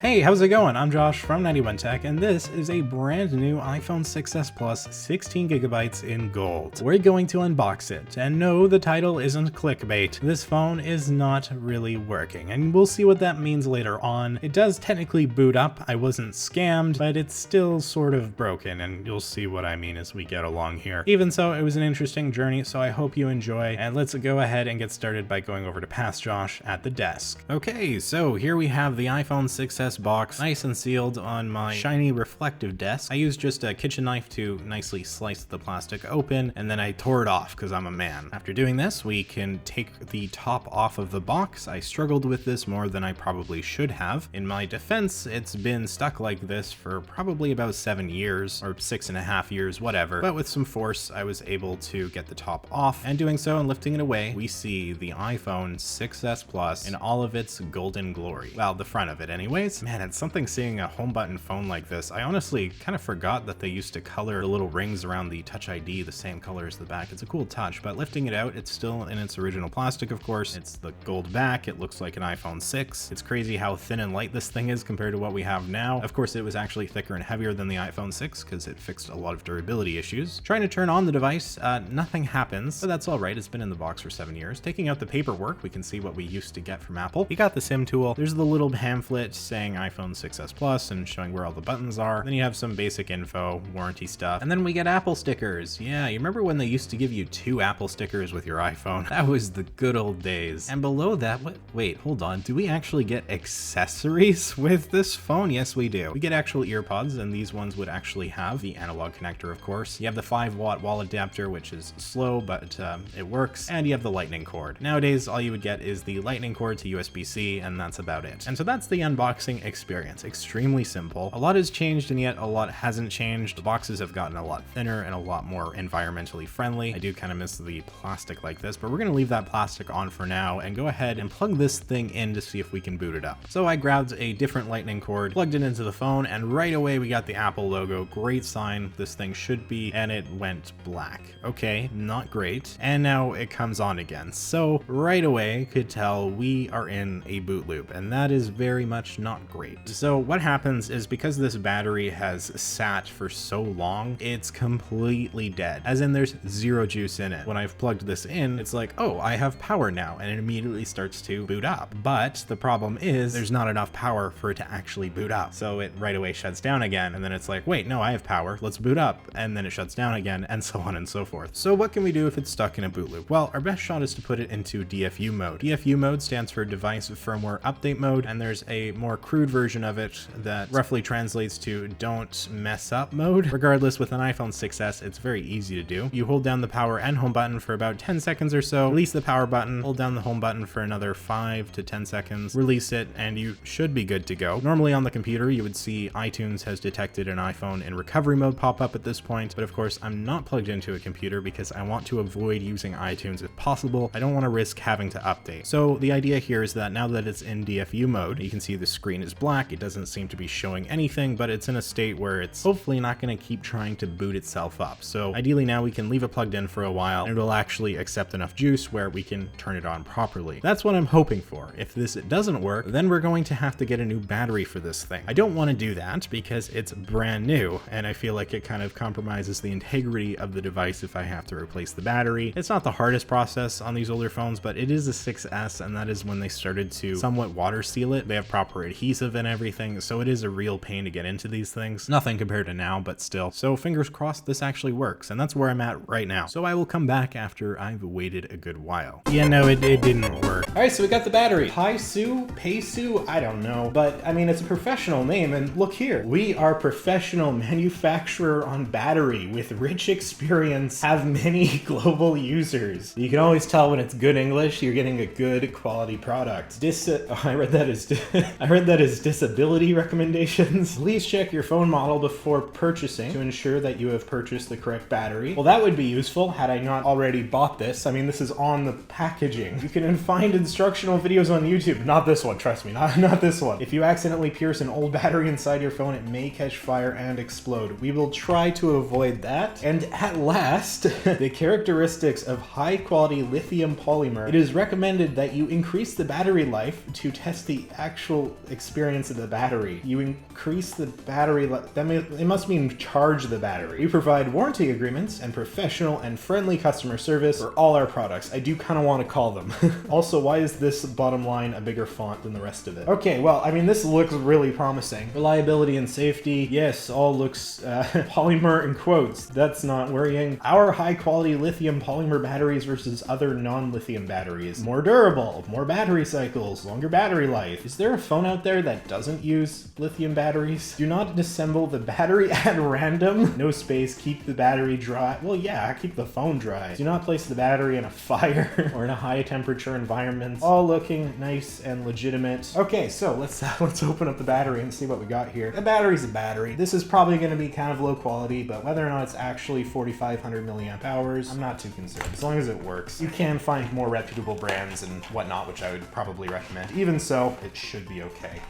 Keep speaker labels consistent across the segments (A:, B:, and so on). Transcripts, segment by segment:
A: Hey, how's it going? I'm Josh from 91 Tech, and this is a brand new iPhone 6s Plus 16GB in gold. We're going to unbox it, and no, the title isn't clickbait. This phone is not really working, and we'll see what that means later on. It does technically boot up, I wasn't scammed, but it's still sort of broken, and you'll see what I mean as we get along here. Even so, it was an interesting journey, so I hope you enjoy, and let's go ahead and get started by going over to Past Josh at the desk. Okay, so here we have the iPhone 6s box, nice and sealed on my shiny reflective desk. I used just a kitchen knife to nicely slice the plastic open, and then I tore it off because I'm a man. After doing this, we can take the top off of the box. I struggled with this more than I probably should have. In my defense, it's been stuck like this for probably about 7 years, or 6.5 years, whatever. But with some force, I was able to get the top off, and doing so and lifting it away, we see the iPhone 6s Plus in all of its golden glory. Well, the front of it anyways. Man, it's something seeing a home button phone like this. I honestly kind of forgot that they used to color the little rings around the Touch ID the same color as the back. It's a cool touch, but lifting it out, it's still in its original plastic, of course. It's the gold back. It looks like an iPhone 6. It's crazy how thin and light this thing is compared to what we have now. Of course, it was actually thicker and heavier than the iPhone 6 because it fixed a lot of durability issues. Trying to turn on the device, nothing happens, but that's all right. It's been in the box for 7 years. Taking out the paperwork, we can see what we used to get from Apple. You got the SIM tool. There's the little pamphlet saying iPhone 6s Plus and showing where all the buttons are. Then you have some basic info, warranty stuff, and then we get Apple stickers. Yeah, you remember when they used to give you 2 Apple stickers with your iPhone? That was the good old days. And below that, wait, hold on. Do we actually get accessories with this phone? Yes, we do. We get actual earpods, and these ones would actually have the analog connector, of course. You have the 5-watt wall adapter, which is slow, but it works, and you have the lightning cord. Nowadays, all you would get is the lightning cord to USB-C, and that's about it. And so that's the unboxing experience. Extremely simple. A lot has changed, and yet a lot hasn't changed. The boxes have gotten a lot thinner and a lot more environmentally friendly. I do kind of miss the plastic like this, but we're going to leave that plastic on for now and go ahead and plug this thing in to see if we can boot it up. So I grabbed a different lightning cord, plugged it into the phone, and right away we got the Apple logo. Great sign. This thing should be, and it went black. Okay, not great. And now it comes on again. So right away could tell we are in a boot loop, and that is very much not great. So what happens is because this battery has sat for so long, it's completely dead, as in there's zero juice in it. When I've plugged this in, it's like, oh, I have power now, and it immediately starts to boot up. But the problem is there's not enough power for it to actually boot up. So it right away shuts down again, and then it's like, wait, no, I have power, let's boot up, and then it shuts down again, and so on and so forth. So what can we do if it's stuck in a boot loop? Well, our best shot is to put it into DFU mode. DFU mode stands for Device Firmware Update Mode, and there's a more crude version of it that roughly translates to don't mess up mode. Regardless, with an iPhone 6s, it's very easy to do. You hold down the power and home button for about 10 seconds or so, release the power button, hold down the home button for another 5 to 10 seconds, release it, and you should be good to go. Normally on the computer, you would see iTunes has detected an iPhone in recovery mode pop up at this point, but of course, I'm not plugged into a computer because I want to avoid using iTunes if possible. I don't want to risk having to update. So the idea here is that now that it's in DFU mode, you can see the screen is black. It doesn't seem to be showing anything, but it's in a state where it's hopefully not going to keep trying to boot itself up. So ideally now we can leave it plugged in for a while and it'll actually accept enough juice where we can turn it on properly. That's what I'm hoping for. If this doesn't work, then we're going to have to get a new battery for this thing. I don't want to do that because it's brand new and I feel like it kind of compromises the integrity of the device if I have to replace the battery. It's not the hardest process on these older phones, but it is a 6S, and that is when they started to somewhat water seal it. They have proper adhesive and everything, so it is a real pain to get into these things. Nothing compared to now, but still. So fingers crossed this actually works, and that's where I'm at right now. So I will come back after I've waited a good while. Yeah, no, it didn't work. All right, so we got the battery. Paisu, I don't know, but I mean, it's a professional name, and look here. We are professional manufacturer on battery with rich experience, have many global users. You can always tell when it's good English, you're getting a good quality product. I read that as disability recommendations. Please check your phone model before purchasing to ensure that you have purchased the correct battery. Well, that would be useful had I not already bought this. I mean, this is on the packaging. You can find instructional videos on YouTube. Not this one, trust me, not this one. If you accidentally pierce an old battery inside your phone, it may catch fire and explode. We will try to avoid that. And at last, the characteristics of high quality lithium polymer. It is recommended that you increase the battery life to test the actual experience of the battery. You increase the battery, it must mean charge the battery. We provide warranty agreements and professional and friendly customer service for all our products. I do kind of want to call them. Also, why is this bottom line a bigger font than the rest of it? Okay, well, I mean, this looks really promising. Reliability and safety, yes, all looks polymer in quotes. That's not worrying. Our high quality lithium polymer batteries versus other non-lithium batteries. More durable, more battery cycles, longer battery life. Is there a phone out there that doesn't use lithium batteries? Do not disassemble the battery at random. No space, keep the battery dry. Well, yeah, keep the phone dry. Do not place the battery in a fire or in a high temperature environment. All looking nice and legitimate. Okay, so let's open up the battery and see what we got here. The battery's a battery. This is probably going to be kind of low quality, but whether or not it's actually 4,500 milliamp hours, I'm not too concerned. As long as it works. You can find more reputable brands and whatnot, which I would probably recommend. Even so, it should be okay.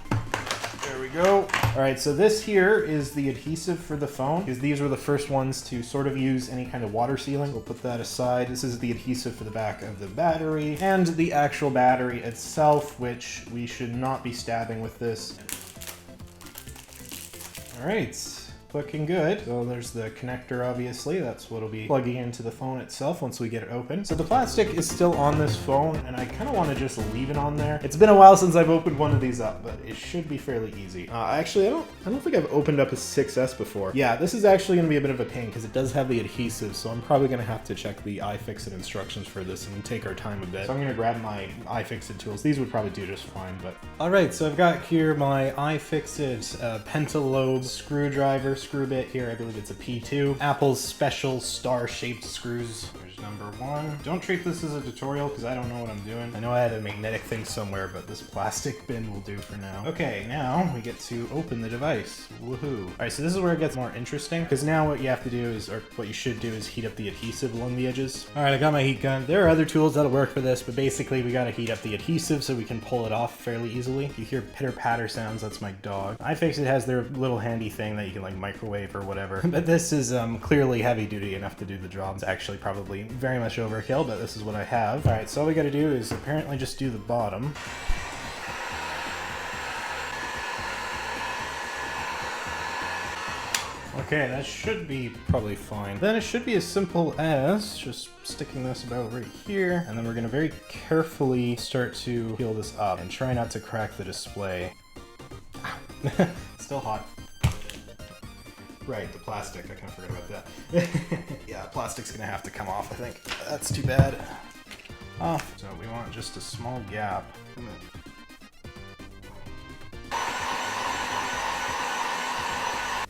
A: There we go. All right, so this here is the adhesive for the phone, because these were the first ones to sort of use any kind of water sealing. We'll put that aside. This is the adhesive for the back of the battery and the actual battery itself, which we should not be stabbing with this. All right. Looking good. So there's the connector, obviously. That's what'll be plugging into the phone itself once we get it open. So the plastic is still on this phone, and I kind of want to just leave it on there. It's been a while since I've opened one of these up, but it should be fairly easy. Actually, I don't think I've opened up a 6S before. Yeah, this is actually going to be a bit of a pain because it does have the adhesive, so I'm probably going to have to check the iFixit instructions for this and take our time a bit. So I'm going to grab my iFixit tools. These would probably do just fine, but... All right, so I've got here my iFixit pentalobe screwdriver screw bit here. I believe it's a P2. Apple's special star-shaped screws. There's number one. Don't treat this as a tutorial because I don't know what I'm doing. I know I had a magnetic thing somewhere, but this plastic bin will do for now. Okay, now we get to open the device. Woohoo. All right, so this is where it gets more interesting because now what you have to do is, or what you should do is heat up the adhesive along the edges. All right, I got my heat gun. There are other tools that'll work for this, but basically we got to heat up the adhesive so we can pull it off fairly easily. If you hear pitter-patter sounds, that's my dog. iFixit has their little handy thing that you can like microwave or whatever, but this is clearly heavy duty enough to do the job. It's actually probably very much overkill, but this is what I have. All right, so all we got to do is apparently just do the bottom. Okay, that should be probably fine. Then it should be as simple as just sticking this about right here, and then we're gonna very carefully start to peel this up and try not to crack the display. Still hot. Right, the plastic, I kind of forgot about that. Yeah, plastic's gonna have to come off, I think. That's too bad. Off. So we want just a small gap.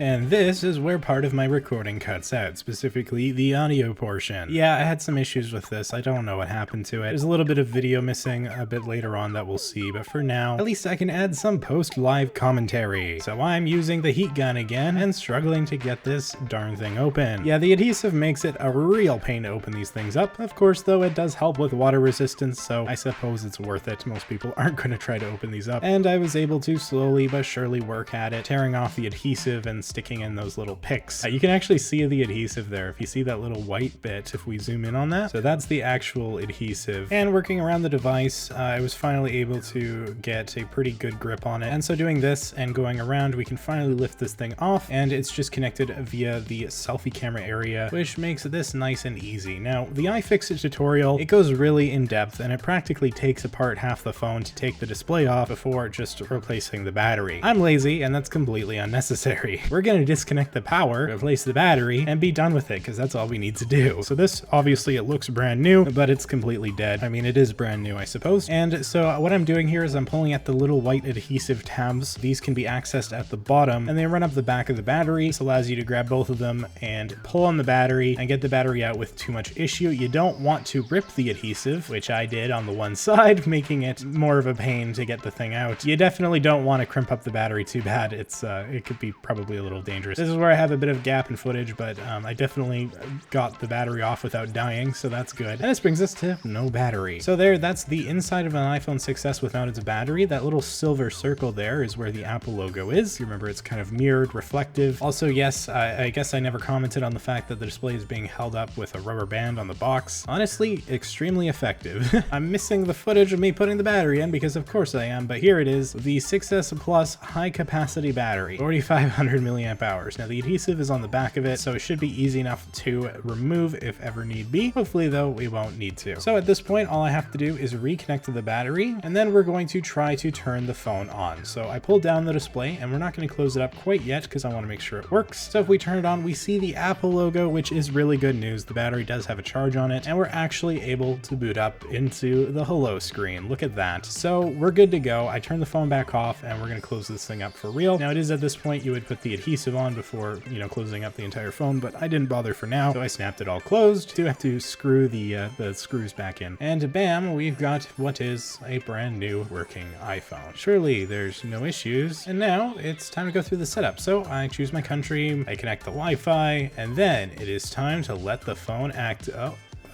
A: And this is where part of my recording cuts out, specifically the audio portion. Yeah, I had some issues with this. I don't know what happened to it. There's a little bit of video missing a bit later on that we'll see, but for now, at least I can add some post-live commentary. So I'm using the heat gun again and struggling to get this darn thing open. Yeah, the adhesive makes it a real pain to open these things up. Of course, though, it does help with water resistance, so I suppose it's worth it. Most people aren't going to try to open these up. And I was able to slowly but surely work at it, tearing off the adhesive and sticking in those little picks. You can actually see the adhesive there. If you see that little white bit, if we zoom in on that, so that's the actual adhesive. And working around the device, I was finally able to get a pretty good grip on it. And so doing this and going around, we can finally lift this thing off, and it's just connected via the selfie camera area, which makes this nice and easy. Now, the iFixit tutorial, it goes really in depth, and it practically takes apart half the phone to take the display off before just replacing the battery. I'm lazy, and that's completely unnecessary. We're gonna disconnect the power, replace the battery, and be done with it, because that's all we need to do. So this, obviously, it looks brand new, but it's completely dead. I mean, it is brand new, I suppose. And so what I'm doing here is I'm pulling at the little white adhesive tabs. These can be accessed at the bottom, and they run up the back of the battery. This allows you to grab both of them and pull on the battery and get the battery out with too much issue. You don't want to rip the adhesive, which I did on the one side, making it more of a pain to get the thing out. You definitely don't want to crimp up the battery too bad. It could be probably a little little dangerous. This is where I have a bit of gap in footage, but I definitely got the battery off without dying, so that's good. And this brings us to no battery. So that's the inside of an iPhone 6s without its battery. That little silver circle there is where the Apple logo is. You remember it's kind of mirrored, reflective. Also, yes, I guess I never commented on the fact that the display is being held up with a rubber band on the box. Honestly, extremely effective. I'm missing the footage of me putting the battery in because of course I am, but here it is, the 6s Plus high capacity battery, 4500 milliamp hours. Now the adhesive is on the back of it, so it should be easy enough to remove if ever need be. Hopefully though, we won't need to. So at this point, all I have to do is reconnect to the battery, and then we're going to try to turn the phone on. So I pulled down the display, and we're not going to close it up quite yet because I want to make sure it works. So if we turn it on, we see the Apple logo, which is really good news. The battery does have a charge on it, and we're actually able to boot up into the hello screen. Look at that. So we're good to go. I turned the phone back off, and we're going to close this thing up for real. Now it is at this point you would put the adhesive on before, you know, closing up the entire phone, but I didn't bother for now, so I snapped it all closed. Do have to screw the screws back in, and bam, we've got what is a brand new working iPhone. Surely there's no issues. And now it's time to go through the setup. So I choose my country, I connect the Wi-Fi, and then it is time to let the phone act.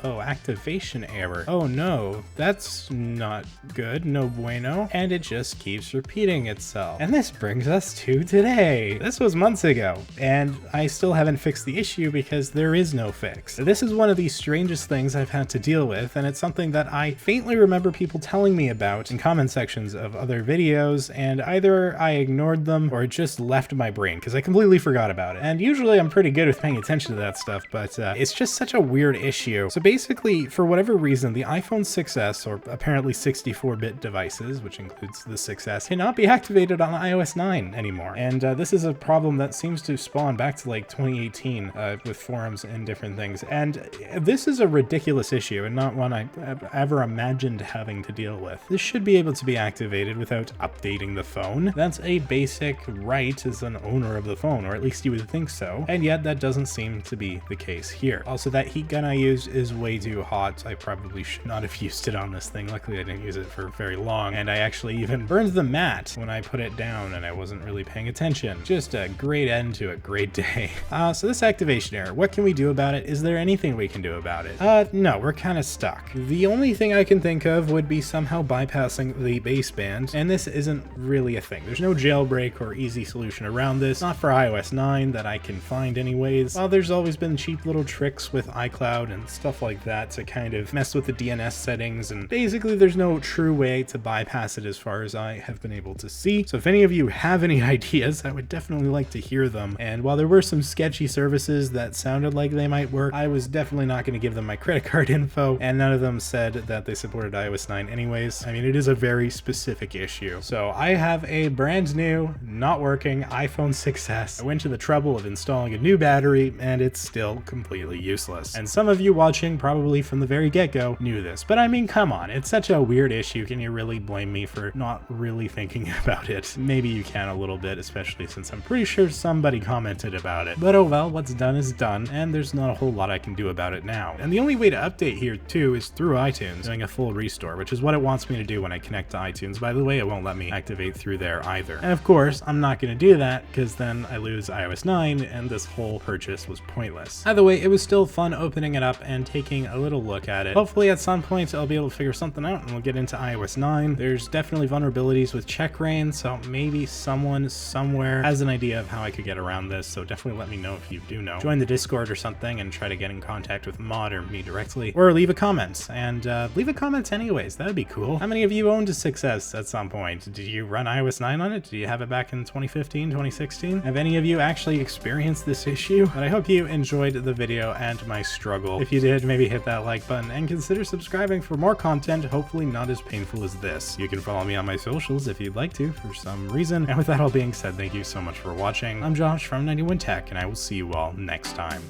A: Oh, activation error. Oh no, that's not good, no bueno. And it just keeps repeating itself. And this brings us to today. This was months ago, and I still haven't fixed the issue because there is no fix. This is one of the strangest things I've had to deal with, and it's something that I faintly remember people telling me about in comment sections of other videos, and either I ignored them or it just left my brain because I completely forgot about it. And usually I'm pretty good with paying attention to that stuff, but it's just such a weird issue. So basically, for whatever reason, the iPhone 6s, or apparently 64-bit devices, which includes the 6s, cannot be activated on iOS 9 anymore. And this is a problem that seems to spawn back to like 2018 with forums and different things. And this is a ridiculous issue and not one I ever imagined having to deal with. This should be able to be activated without updating the phone. That's a basic right as an owner of the phone, or at least you would think so. And yet that doesn't seem to be the case here. Also, that heat gun I used is way too hot. I probably should not have used it on this thing. Luckily I didn't use it for very long, and I actually even burned the mat when I put it down and I wasn't really paying attention. Just a great end to a great day. So this activation error, what can we do about it? Is there anything we can do about it? No, we're kind of stuck. The only thing I can think of would be somehow bypassing the baseband, and this isn't really a thing. There's no jailbreak or easy solution around this, not for iOS 9 that I can find anyways. While there's always been cheap little tricks with iCloud and stuff like that to kind of mess with the DNS settings, and basically there's no true way to bypass it as far as I have been able to see. So if any of you have any ideas, I would definitely like to hear them. And while there were some sketchy services that sounded like they might work, I was definitely not going to give them my credit card info, and none of them said that they supported iOS 9 anyways. I mean, it is a very specific issue. So I have a brand new, not working iPhone 6s. I went to the trouble of installing a new battery, and it's still completely useless. And some of you watching probably from the very get-go knew this, but I mean, come on, it's such a weird issue. Can you really blame me for not really thinking about it? Maybe you can a little bit, especially since I'm pretty sure somebody commented about it. But oh well, what's done is done, and there's not a whole lot I can do about it now. And the only way to update here too is through iTunes, doing a full restore, which is what it wants me to do when I connect to iTunes. By the way, it won't let me activate through there either. And of course, I'm not going to do that because then I lose iOS 9 and this whole purchase was pointless. Either way, it was still fun opening it up and taking a little look at it. Hopefully at some point I'll be able to figure something out and we'll get into iOS 9. There's definitely vulnerabilities with checkra1n, so maybe someone somewhere has an idea of how I could get around this, so definitely let me know if you do know. Join the Discord or something and try to get in contact with Mod or me directly, or leave a comment. And leave a comment anyways, that would be cool. How many of you owned a 6S at some point? Did you run iOS 9 on it? Did you have it back in 2015, 2016? Have any of you actually experienced this issue? But I hope you enjoyed the video and my struggle. If you did, maybe hit that like button and consider subscribing for more content, hopefully not as painful as this. You can follow me on my socials if you'd like to for some reason. And with that all being said, thank you so much for watching. I'm Josh from 91 Tech, and I will see you all next time.